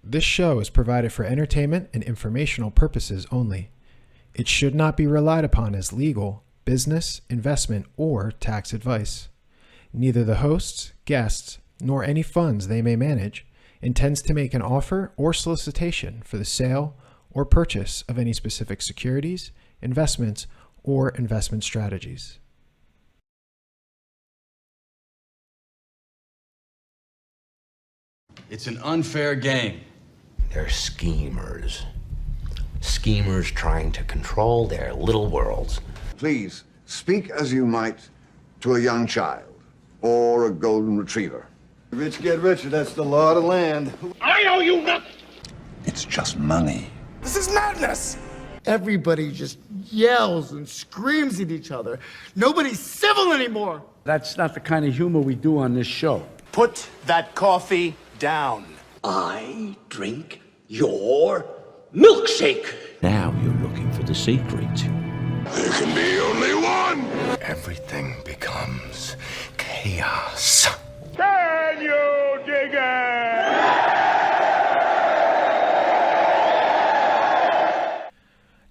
This show is provided for entertainment and informational purposes only. It should not be relied upon as legal, business, investment, or tax advice. Neither the hosts, guests, nor any funds they may manage intends to make an offer or solicitation for the sale or purchase of any specific securities, investments, or investment strategies. It's an unfair game. They're schemers. Schemers trying to control their little worlds. Please, speak as you might to a young child or a golden retriever. Rich get richer, that's the law of the land. I owe you nothing. It's just money. This is madness. Everybody just yells and screams at each other. Nobody's civil anymore. That's not the kind of humor we do on this show. Put that coffee down. I drink your milkshake. Now you're looking for the secret. There can be only one. Everything becomes chaos. Can you dig it?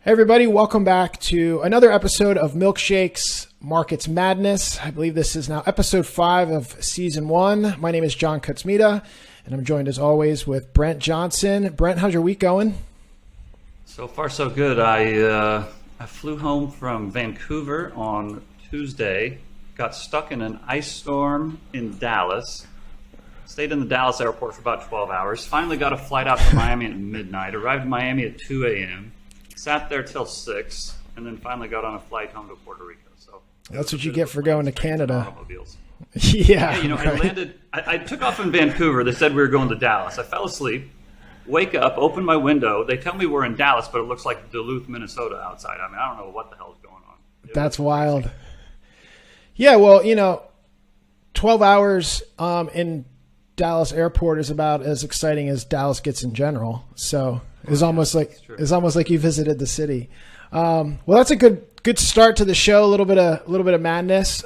Hey everybody, welcome back to another episode of Milkshakes Markets Madness. I believe this is now episode 5 of season 1. My name is John Kutzmita, and I'm joined as always with Brent Johnson. Brent, how's your week going? So far, so good. I flew home from Vancouver on Tuesday, got stuck in an ice storm in Dallas, stayed in the Dallas airport for about 12 hours, finally got a flight out to Miami at midnight, arrived in Miami at 2 a.m., sat there till 6, and then finally got on a flight home to Puerto Rico. So that's what you get for going to Canada. Automobiles. Yeah, you know, right. I landed. I took off in Vancouver. They said we were going to Dallas. I fell asleep, wake up, open my window. They tell me we're in Dallas, but it looks like Duluth, Minnesota outside. I mean, I don't know what the hell is going on. That's wild. Crazy. Yeah, well, you know, 12 hours in Dallas airport is about as exciting as Dallas gets in general. So it's almost like you visited the city. Well, that's a good start to the show. A little bit of madness.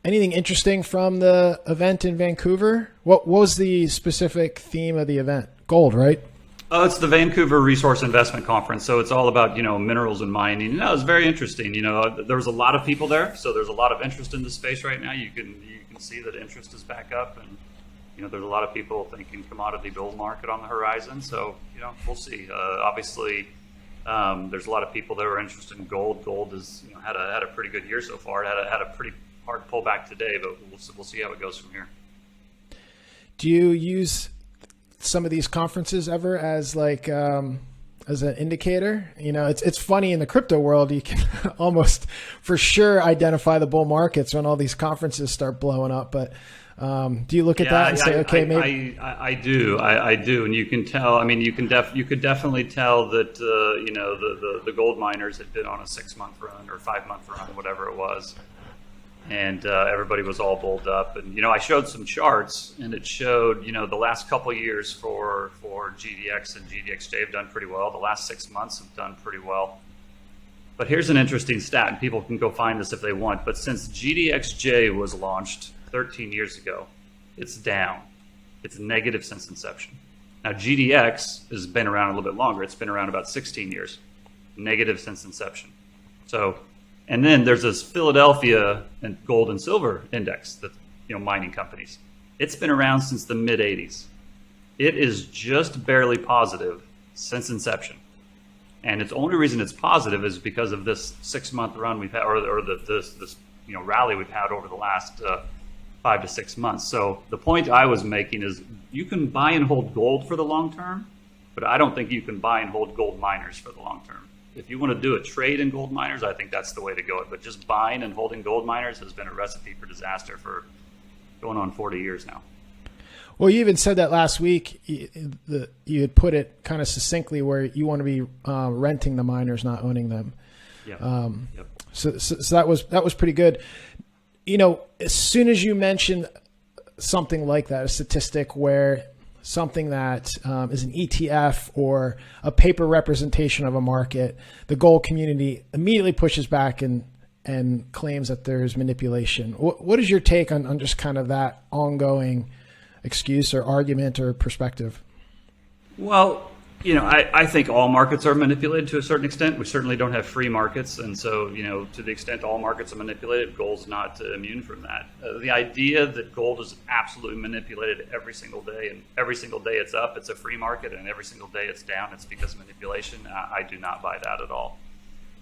Anything interesting from the event in Vancouver? What was the specific theme of the event? Gold, right? Oh, it's the Vancouver Resource Investment Conference. So it's all about, minerals and mining. It was very interesting. There was a lot of people there, so there's a lot of interest in the space right now. You can see that interest is back up, and there's a lot of people thinking commodity bull market on the horizon. So we'll see. Obviously, there's a lot of people that are interested in gold. Gold has had a pretty good year so far. It had a pretty hard pullback today, but we'll see how it goes from here. Do you use some of these conferences ever as as an indicator? It's funny in the crypto world, you can almost for sure identify the bull markets when all these conferences start blowing up. But do you look at that and say, okay, maybe? I do, and you can tell. I mean, you could definitely tell that the gold miners had been on a 6-month run or 5-month run, whatever it was. And everybody was all bulled up. And, I showed some charts, and it showed, the last couple of years for GDX and GDXJ have done pretty well. The last 6 months have done pretty well. But here's an interesting stat, and people can go find this if they want. But since GDXJ was launched 13 years ago, it's down. It's negative since inception. Now, GDX has been around a little bit longer. It's been around about 16 years, negative since inception. And then there's this Philadelphia and gold and silver index that, mining companies. It's been around since the mid 80s. It is just barely positive since inception. And the only reason it's positive is because of this 6-month run we've had, or this rally we've had over the last 5 to 6 months. So the point I was making is you can buy and hold gold for the long term, but I don't think you can buy and hold gold miners for the long term. If you want to do a trade in gold miners, I think that's the way to go. But just buying and holding gold miners has been a recipe for disaster for going on 40 years now. Well, you even said that last week. You had put it kind of succinctly where you want to be renting the miners, not owning them. Yeah. Yep. So that was pretty good. As soon as you mention something like that, a statistic where something that is an ETF or a paper representation of a market, the gold community immediately pushes back and claims that there's manipulation. What is your take on just kind of that ongoing excuse or argument or perspective? Well, I think all markets are manipulated to a certain extent. We certainly don't have free markets. And so, to the extent all markets are manipulated, gold's not immune from that. The idea that gold is absolutely manipulated every single day, and every single day it's up, it's a free market, and every single day it's down, it's because of manipulation, I do not buy that at all.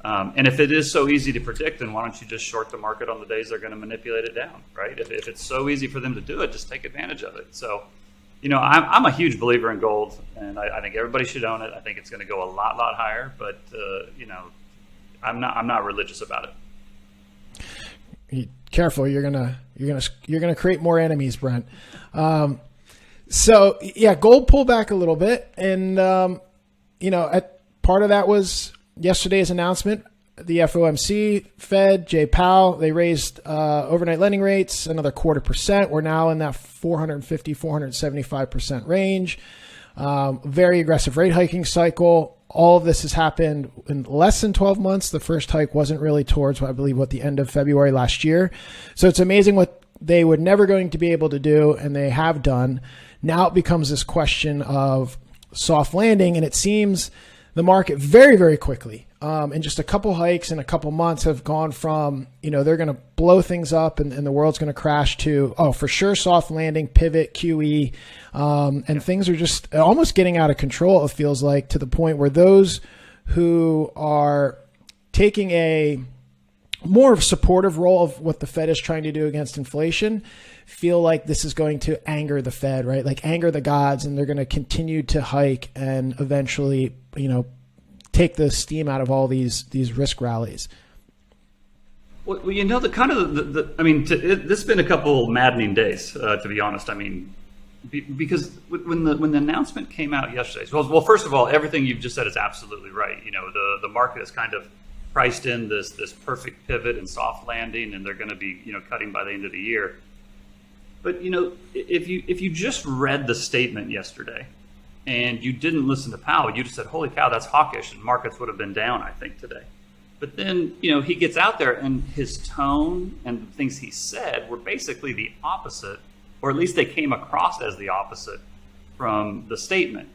And if it is so easy to predict, then why don't you just short the market on the days they're going to manipulate it down, right? If it's so easy for them to do it, just take advantage of it. So, I'm a huge believer in gold, and I think everybody should own it. I think it's going to go a lot higher, but I'm not religious about it. Careful, you're gonna create more enemies, Brent. So yeah, gold pulled back a little bit, and part of that was yesterday's announcement. The FOMC, Fed, Jay Powell, they raised overnight lending rates another 0.25%. We're now in that 450, 475% range. Very aggressive rate hiking cycle. All of this has happened in less than 12 months. The first hike wasn't really towards, I believe, the end of February last year. So it's amazing what they were never going to be able to do, and they have done. Now it becomes this question of soft landing, and it seems the market very, very quickly, in just a couple hikes in a couple months, have gone from, they're going to blow things up and the world's going to crash to, for sure, soft landing, pivot, QE, and things are just almost getting out of control, it feels like, to the point where those who are taking a more supportive role of what the Fed is trying to do against inflation feel like this is going to anger the Fed, right? Like anger the gods, and they're going to continue to hike and eventually, take the steam out of all these risk rallies. Well, the kind of this has been a couple maddening days, to be honest. I mean, because when the announcement came out yesterday, well, first of all, everything you've just said is absolutely right. The market is kind of priced in this perfect pivot and soft landing, and they're going to be cutting by the end of the year. But if you just read the statement yesterday and you didn't listen to Powell, you just said, "Holy cow, that's hawkish," and markets would have been down, I think, today. But then he gets out there, and his tone and the things he said were basically the opposite, or at least they came across as the opposite from the statement.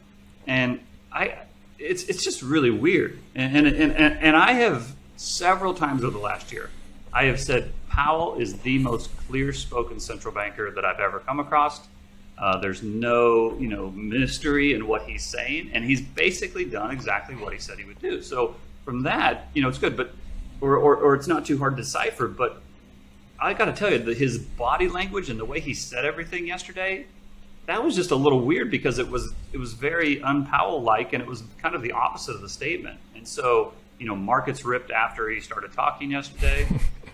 And it's just really weird. And I have several times over the last year, I have said Powell is the most clear-spoken central banker that I've ever come across. There's no, mystery in what he's saying, and he's basically done exactly what he said he would do. So from that, it's good, but or it's not too hard to decipher. But I got to tell you that his body language and the way he said everything yesterday, that was just a little weird, because it was very un-Powell-like, and it was kind of the opposite of the statement. And so, markets ripped after he started talking yesterday,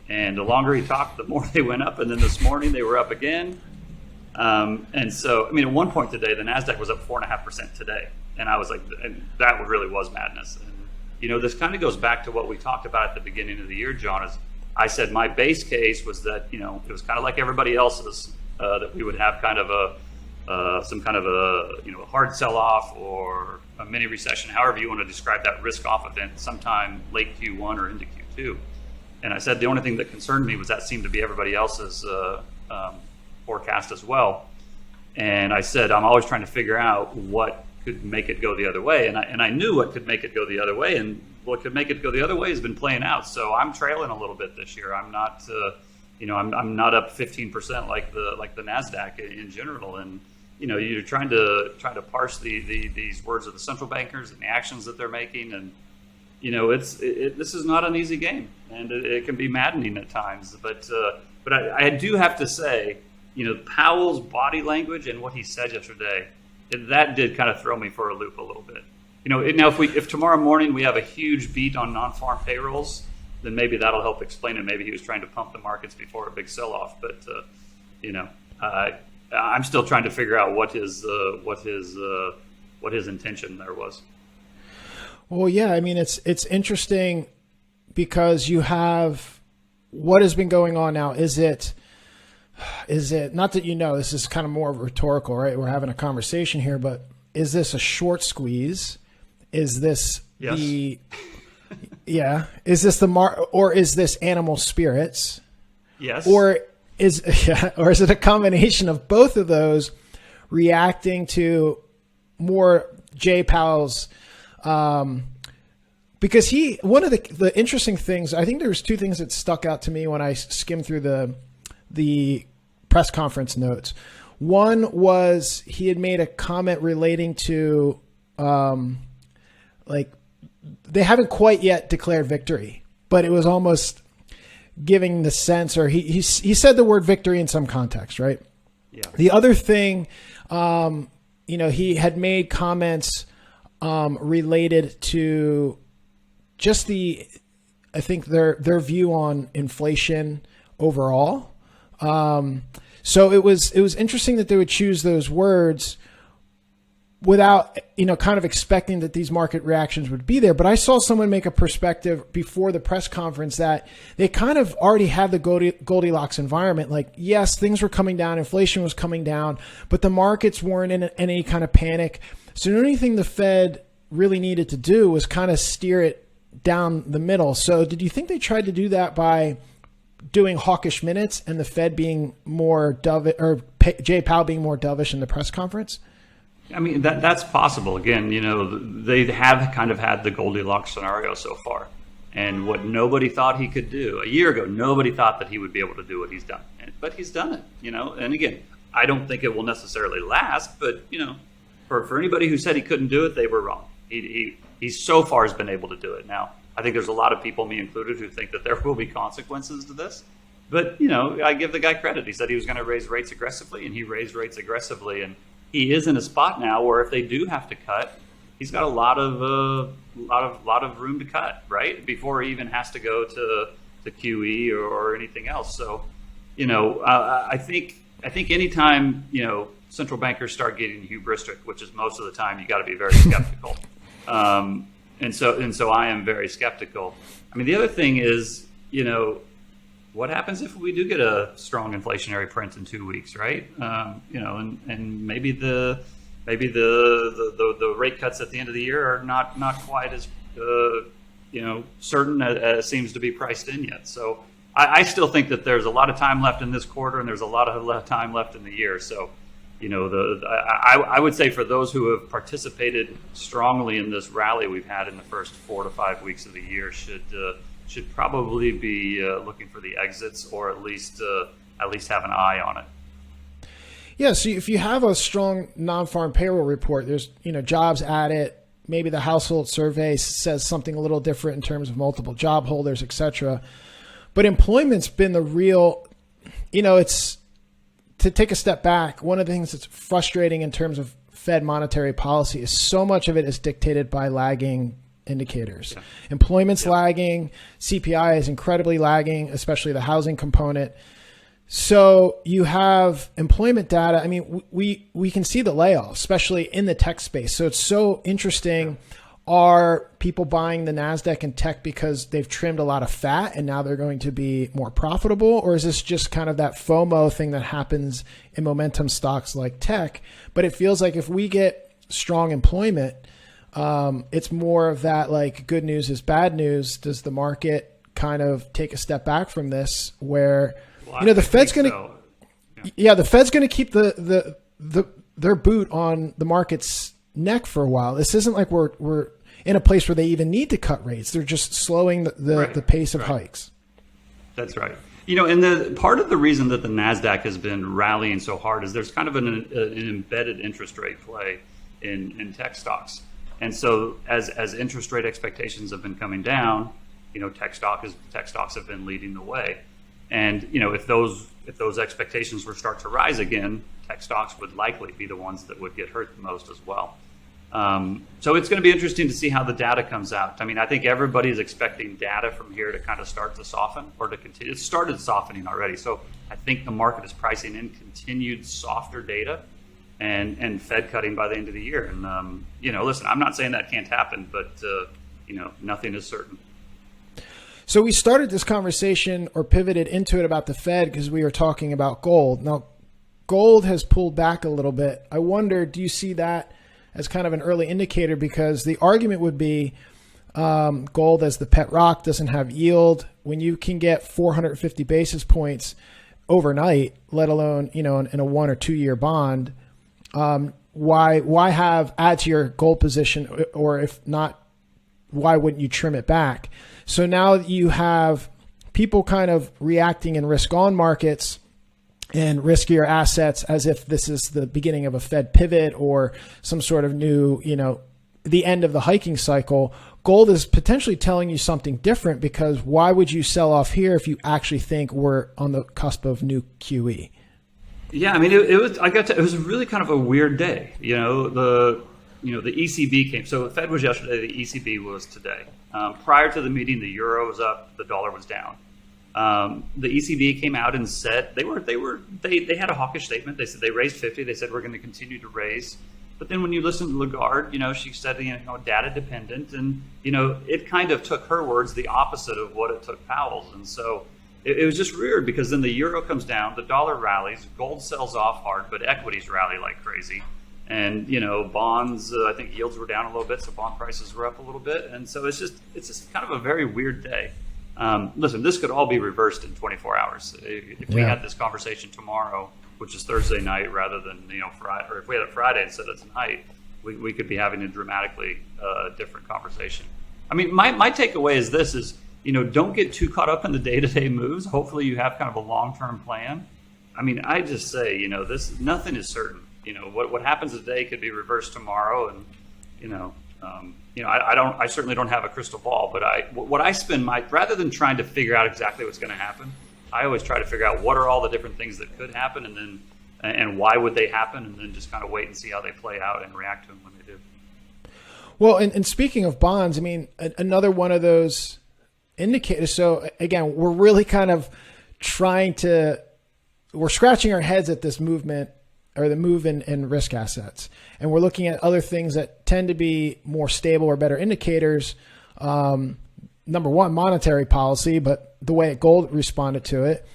and the longer he talked, the more they went up. And then this morning they were up again. And so, at one point today, the NASDAQ was up 4.5% today. And I was like, and that really was madness. And, this kind of goes back to what we talked about at the beginning of the year, John, is I said my base case was that, it was kind of like everybody else's, that we would have kind of some kind of a hard sell-off or a mini recession, however you want to describe that risk-off event, sometime late Q1 or into Q2. And I said the only thing that concerned me was that seemed to be everybody else's forecast as well. And I said I'm always trying to figure out what could make it go the other way, and I knew what could make it go the other way, and what could make it go the other way has been playing out. So I'm trailing a little bit this year. I'm not I'm not up 15% like the NASDAQ in general. And you're trying to parse these words of the central bankers and the actions that they're making, and this is not an easy game, and it can be maddening at times. But I do have to say, Powell's body language and what he said yesterday, that did kind of throw me for a loop a little bit. Now if tomorrow morning we have a huge beat on non-farm payrolls, then maybe that'll help explain it. Maybe he was trying to pump the markets before a big sell-off. But I'm still trying to figure out what his intention there was. Well, yeah, it's interesting because you have what has been going on now. Is it not that this is kind of more rhetorical, right? We're having a conversation here, but is this a short squeeze? Is this is this or is this animal spirits? Yes. Or is it a combination of both of those reacting to more Jay Powell's, because one of the interesting things, I think there was two things that stuck out to me when I skimmed through the press conference notes. One was he had made a comment relating to, like, they haven't quite yet declared victory, but it was almost giving the sense, or he said the word victory in some context, right? Yeah. The other thing, he had made comments related to just I think their view on inflation overall. So it was interesting that they would choose those words without, kind of expecting that these market reactions would be there. But I saw someone make a perspective before the press conference that they kind of already had the Goldilocks environment. Like, yes, things were coming down, inflation was coming down, but the markets weren't in any kind of panic. So the only thing the Fed really needed to do was kind of steer it down the middle. So did you think they tried to do that by doing hawkish minutes and the Fed being more dovish, or Jay Powell being more dovish in the press conference? I mean, that's possible. Again, they have kind of had the Goldilocks scenario so far. And what nobody thought he could do, a year ago, nobody thought that he would be able to do what he's done. But he's done it, And again, I don't think it will necessarily last, but, for anybody who said he couldn't do it, they were wrong. He so far has been able to do it. Now, I think there's a lot of people, me included, who think that there will be consequences to this. But, I give the guy credit. He said he was going to raise rates aggressively, and he raised rates aggressively. And he is in a spot now where if they do have to cut, he's got a lot of room to cut, right? Before he even has to go to QE or anything else. So, I think anytime, central bankers start getting hubristic, which is most of the time, you got to be very skeptical. And so I am very skeptical. I mean, the other thing is, what happens if we do get a strong inflationary print in 2 weeks, right? And maybe the rate cuts at the end of the year are not quite as certain as seems to be priced in yet. So I still think that there's a lot of time left in this quarter, and there's a lot of time left in the year. So I would say for those who have participated strongly in this rally we've had in the first 4 to 5 weeks of the year should probably be looking for the exits, or at least have an eye on it. Yeah, so if you have a strong non-farm payroll report, there's jobs added, maybe the household survey says something a little different in terms of multiple job holders, etc. But employment's been the real, it's, to take a step back, one of the things that's frustrating in terms of Fed monetary policy is so much of it is dictated by lagging indicators. Yeah. Employment's lagging, CPI is incredibly lagging, especially the housing component. So you have employment data. I mean, we can see the layoffs, especially in the tech space. So it's so interesting. Are people buying the NASDAQ and tech because they've trimmed a lot of fat and now they're going to be more profitable? Or is this just kind of that FOMO thing that happens in momentum stocks like tech? But it feels like if we get strong employment, it's more of that, like, good news is bad news. Does the market kind of take a step back from this where, the Fed's going to, the Fed's going to keep their boot on the market's neck for a while. This isn't like we're in a place where they even need to cut rates. They're just slowing the pace of hikes. That's right. And the part of the reason that the NASDAQ has been rallying so hard is there's kind of an embedded interest rate play in tech stocks. And so as interest rate expectations have been coming down, tech stocks have been leading the way. And, if those expectations were start to rise again, tech stocks would likely be the ones that would get hurt the most as well. So it's going to be interesting to see how the data comes out. I mean, I think everybody's expecting data from here to kind of start to soften or to continue. It started softening already. So I think the market is pricing in continued softer data and Fed cutting by the end of the year. And, listen, I'm not saying that can't happen, but, nothing is certain. So we started this conversation, or pivoted into it, about the Fed because we were talking about gold. Now, gold has pulled back a little bit. I wonder, do you see that as kind of an early indicator? Because the argument would be gold as the pet rock doesn't have yield. When you can get 450 basis points overnight, let alone, in a 1 or 2 year bond, Why add to your gold position, or if not, why wouldn't you trim it back? So now you have people kind of reacting in risk on markets and riskier assets as if this is the beginning of a Fed pivot or some sort of new, the end of the hiking cycle. Gold is potentially telling you something different, because why would you sell off here if you actually think we're on the cusp of new QE? Yeah, I mean, it was really kind of a weird day. The ECB came. So the Fed was yesterday. The ECB was today. Prior to the meeting, the euro was up, the dollar was down. The ECB came out and said they had a hawkish statement. They said they raised 50. They said we're going to continue to raise. But then when you listen to Lagarde, she said data dependent, and it kind of took her words the opposite of what it took Powell's, and so. It was just weird, because then the euro comes down, the dollar rallies, gold sells off hard, but equities rally like crazy. And, bonds, I think yields were down a little bit, so bond prices were up a little bit. And so it's just kind of a very weird day. Listen, this could all be reversed in 24 hours. If we had this conversation tomorrow, which is Thursday night rather than, Friday, or if we had it Friday instead of tonight, we could be having a dramatically different conversation. I mean, my takeaway is this is, don't get too caught up in the day-to-day moves. Hopefully you have kind of a long-term plan. I mean, I just say, nothing is certain. What happens today could be reversed tomorrow. And, I certainly don't have a crystal ball, but what I spend rather than trying to figure out exactly what's going to happen, I always try to figure out what are all the different things that could happen, and why would they happen, and then just kind of wait and see how they play out and react to them when they do. Well, and speaking of bonds, I mean, another one of those indicators. So again, we're really kind of we're scratching our heads at this movement, or the move in risk assets. And we're looking at other things that tend to be more stable or better indicators. Number one, monetary policy, but the way gold responded to it.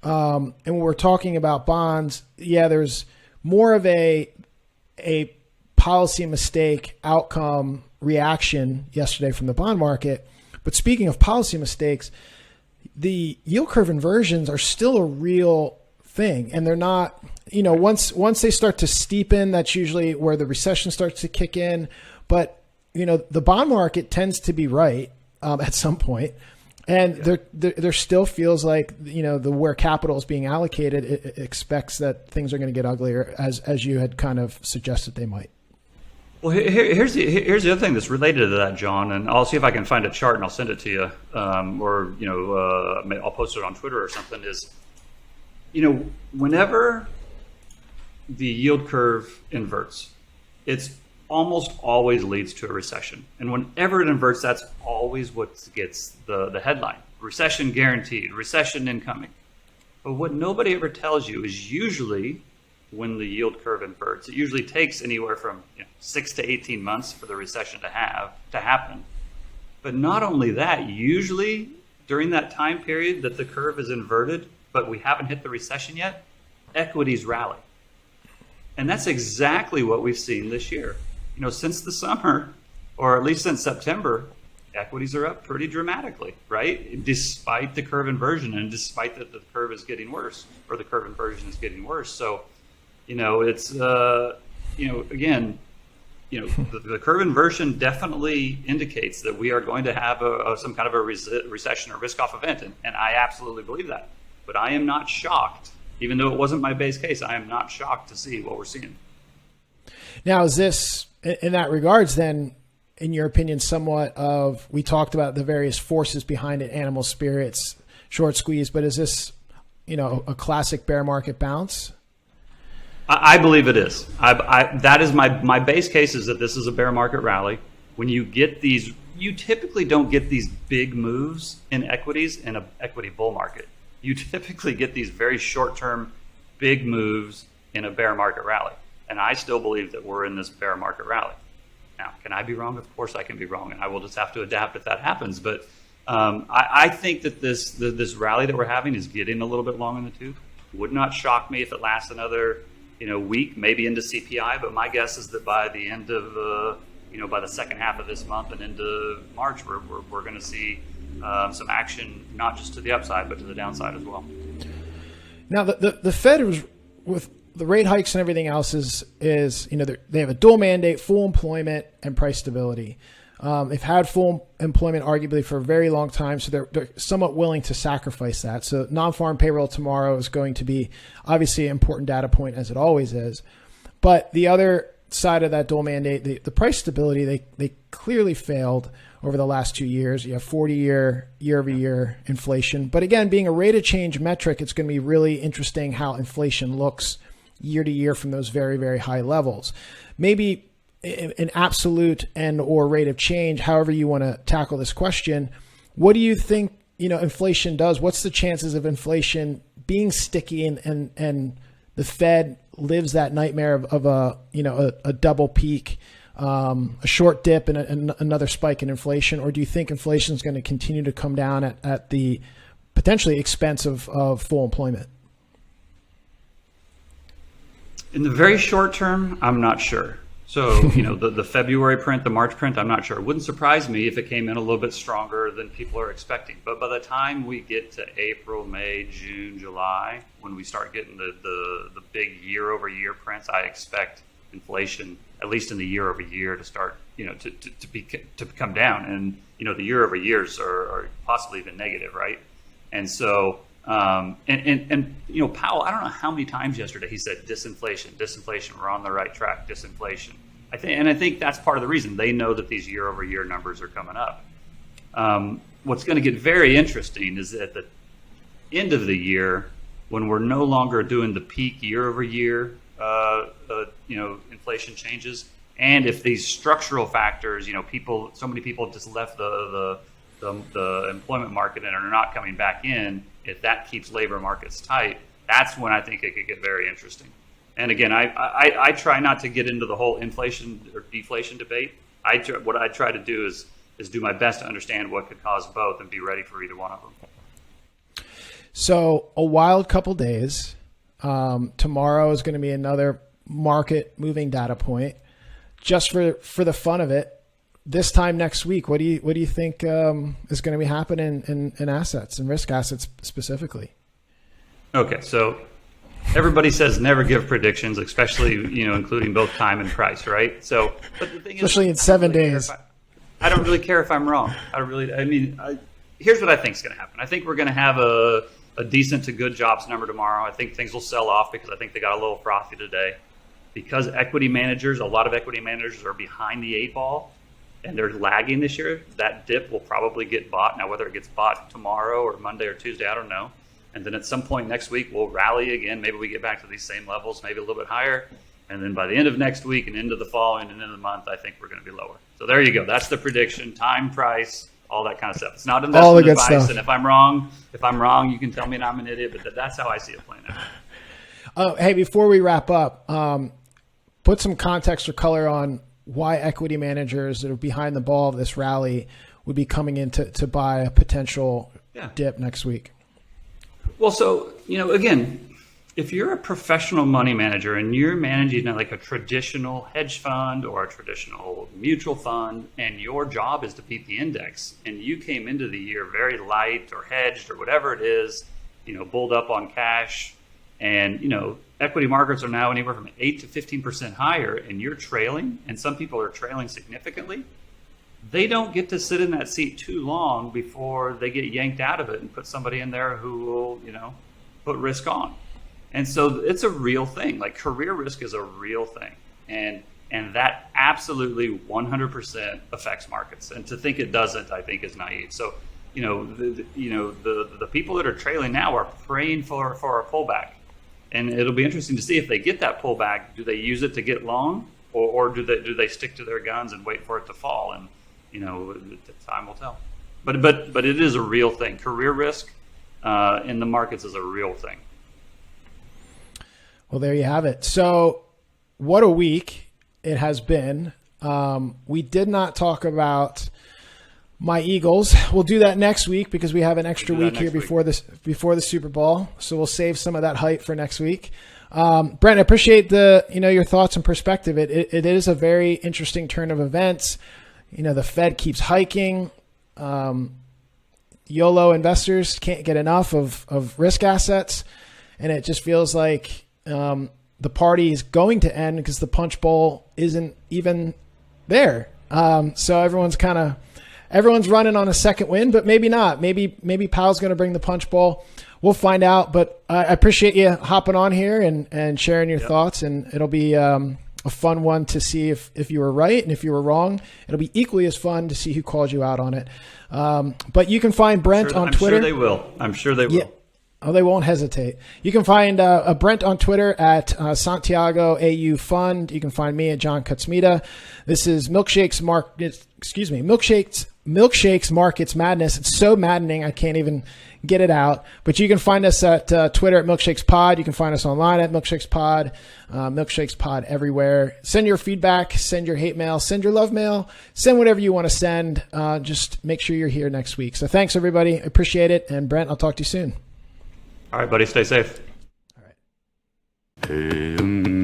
And when we're talking about bonds, there's more of a policy mistake outcome reaction yesterday from the bond market. But speaking of policy mistakes, the yield curve inversions are still a real thing. And they're not, once they start to steepen, that's usually where the recession starts to kick in. But, the bond market tends to be right at some point. And there still feels like, where capital is being allocated, it expects that things are going to get uglier, as you had kind of suggested they might. Well, here's the other thing that's related to that, John, and I'll see if I can find a chart and I'll send it to you, or I'll post it on Twitter or something. Is whenever the yield curve inverts, it's almost always leads to a recession, and whenever it inverts, that's always what gets the headline: recession guaranteed, recession incoming. But what nobody ever tells you is usually, when the yield curve inverts, it usually takes anywhere from 6 to 18 months for the recession to happen. But not only that, usually during that time period that the curve is inverted, but we haven't hit the recession yet, equities rally. And that's exactly what we've seen this year. Since the summer, or at least since September, equities are up pretty dramatically, right? Despite the curve inversion, and despite that the curve is getting worse, or the curve inversion is getting worse. So, it's, again, the curve inversion definitely indicates that we are going to have some kind of a recession or risk-off event, and I absolutely believe that. But I am not shocked, even though it wasn't my base case, I am not shocked to see what we're seeing. Now, is this, in that regards, then, in your opinion, somewhat of, we talked about the various forces behind it, animal spirits, short squeeze, but is this, a classic bear market bounce? I believe it is. That is my base case, is that this is a bear market rally. When you get these, you typically don't get these big moves in equities in an equity bull market. You typically get these very short-term big moves in a bear market rally. And I still believe that we're in this bear market rally. Now, can I be wrong? Of course I can be wrong, and I will just have to adapt if that happens. But I think that this rally that we're having is getting a little bit long in the tooth. Would not shock me if it lasts another week, maybe into CPI, but my guess is that by the end of, by the second half of this month and into March, we're going to see some action, not just to the upside, but to the downside as well. Now, the Fed was the rate hikes and everything else is they have a dual mandate, full employment and price stability. They've had full employment arguably for a very long time, so they're somewhat willing to sacrifice that. So non-farm payroll tomorrow is going to be obviously an important data point, as it always is. But the other side of that dual mandate, the price stability, they clearly failed over the last 2 years. You have year-over-year inflation. But again, being a rate of change metric, it's going to be really interesting how inflation looks year to year from those very, very high levels. Maybe an absolute and or rate of change, however you want to tackle this question. What do you think, inflation does? What's the chances of inflation being sticky and the Fed lives that nightmare of a double peak, a short dip and another spike in inflation? Or do you think inflation is going to continue to come down at the potentially expense of full employment? In the very short term, I'm not sure. So, the February print, the March print, I'm not sure. It wouldn't surprise me if it came in a little bit stronger than people are expecting. But by the time we get to April, May, June, July, when we start getting the big year-over-year prints, I expect inflation, at least in the year-over-year, to start, to come down. And, the year-over-years are possibly even negative, right? And so, Powell, I don't know how many times yesterday he said disinflation, we're on the right track, disinflation. I think that's part of the reason. They know that these year-over-year numbers are coming up. What's going to get very interesting is at the end of the year, when we're no longer doing the peak year-over-year, inflation changes, and if these structural factors, so many people just left the employment market and are not coming back in. If that keeps labor markets tight, that's when I think it could get very interesting. And again, I try not to get into the whole inflation or deflation debate. What I try to do is do my best to understand what could cause both and be ready for either one of them. So a wild couple days. Tomorrow is going to be another market moving data point. Just for the fun of it, this time next week, what do you think is going to be happening in assets and risk assets specifically? Okay, so everybody says never give predictions, especially including both time and price, right? So, but the thing especially is, in 7 days. I don't really care if I'm wrong. Here's what I think is going to happen. I think we're going to have a decent to good jobs number tomorrow. I think things will sell off because I think they got a little frothy today. Because a lot of equity managers are behind the 8 ball. And they're lagging this year, that dip will probably get bought. Now, whether it gets bought tomorrow or Monday or Tuesday, I don't know. And then at some point next week, we'll rally again. Maybe we get back to these same levels, maybe a little bit higher. And then by the end of next week and into the following and into the month, I think we're going to be lower. So there you go. That's the prediction, time, price, all that kind of stuff. It's not investment advice. And if I'm wrong, you can tell me and I'm an idiot. But that's how I see it playing out. Hey, before we wrap up, put some context or color on why equity managers that are behind the ball of this rally would be coming in to buy a potential dip next week. Well, so, again, if you're a professional money manager and you're managing like a traditional hedge fund or a traditional mutual fund, and your job is to beat the index, and you came into the year very light or hedged or whatever it is, bulled up on cash, and, equity markets are now anywhere from 8 to 15% higher, and you're trailing, and some people are trailing significantly. They don't get to sit in that seat too long before they get yanked out of it and put somebody in there who will, put risk on. And so it's a real thing. Like, career risk is a real thing, and that absolutely 100% affects markets. And to think it doesn't, I think, is naive. So, the people that are trailing now are praying for a pullback. And it'll be interesting to see if they get that pullback. Do they use it to get long, or do they stick to their guns and wait for it to fall? And time will tell. But it is a real thing. Career risk in the markets is a real thing. Well, there you have it. So, what a week it has been. We did not talk about my Eagles. We'll do that next week because we have an extra week here before the Super Bowl. So we'll save some of that hype for next week. Brent, I appreciate your thoughts and perspective. It is a very interesting turn of events. The Fed keeps hiking. YOLO investors can't get enough of risk assets, and it just feels like the party is going to end because the punch bowl isn't even there. So everyone's running on a second wind, but maybe not. Maybe Powell's going to bring the punch bowl. We'll find out. But I appreciate you hopping on here and sharing your thoughts. And it'll be a fun one to see if you were right, and if you were wrong, it'll be equally as fun to see who called you out on it. But you can find Brent on Twitter. I'm sure they will. Yeah. Oh, they won't hesitate. You can find Brent on Twitter at Santiago AU Fund. You can find me at John Kutsmita. This is Milkshakes Markets Madness. It's so maddening I can't even get it out. But you can find us at Twitter at Milkshakes Pod. You can find us online at Milkshakes Pod. Milkshakes Pod everywhere. Send your feedback. Send your hate mail. Send your love mail. Send whatever you want to send. Just make sure you're here next week. So thanks, everybody. I appreciate it. And Brent, I'll talk to you soon. All right, buddy. Stay safe. All right.